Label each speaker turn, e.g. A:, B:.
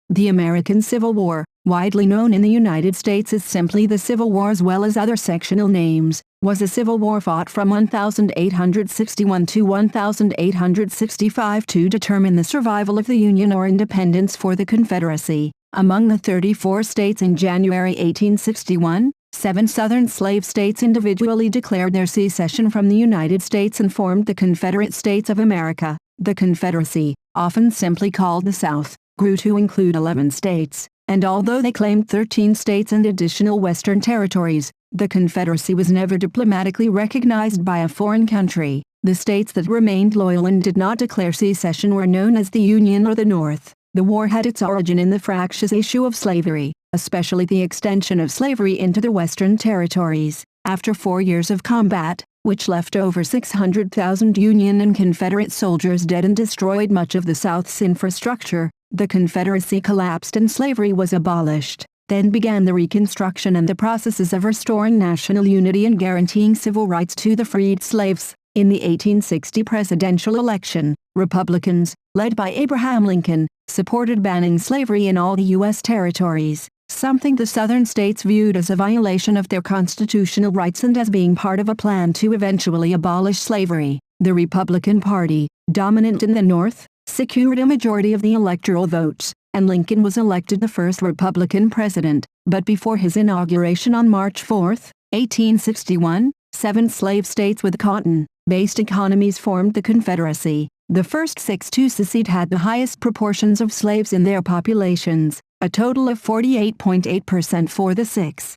A: The American Civil War, widely known in the United States as simply the Civil War as well as other sectional names, was a civil war fought from 1861 to 1865 to determine the survival of the Union or independence for the Confederacy. Among the 34 states in January 1861, 7 Southern slave states individually declared their secession from the United States and formed the Confederate States of America. The Confederacy, often simply called the South, grew to include 11 states, and although they claimed 13 states and additional Western territories, the Confederacy was never diplomatically recognized by a foreign country. The states that remained loyal and did not declare secession were known as the Union or the North. The war had its origin in the fractious issue of slavery, especially the extension of slavery into the Western territories. After 4 years of combat, which left over 600,000 Union and Confederate soldiers dead and destroyed much of the South's infrastructure, the Confederacy collapsed and slavery was abolished. Then began the Reconstruction and the processes of restoring national unity and guaranteeing civil rights to the freed slaves. In the 1860 presidential election, Republicans, led by Abraham Lincoln, supported banning slavery in all the U.S. territories, something the Southern states viewed as a violation of their constitutional rights and as being part of a plan to eventually abolish slavery. The Republican Party, dominant in the North, secured a majority of the electoral votes, and Lincoln was elected the first Republican president. But before his inauguration on March 4, 1861, 7 slave states with cotton-based economies formed the Confederacy. The first 6 to secede had the highest proportions of slaves in their populations, a total of 48.8% for the 6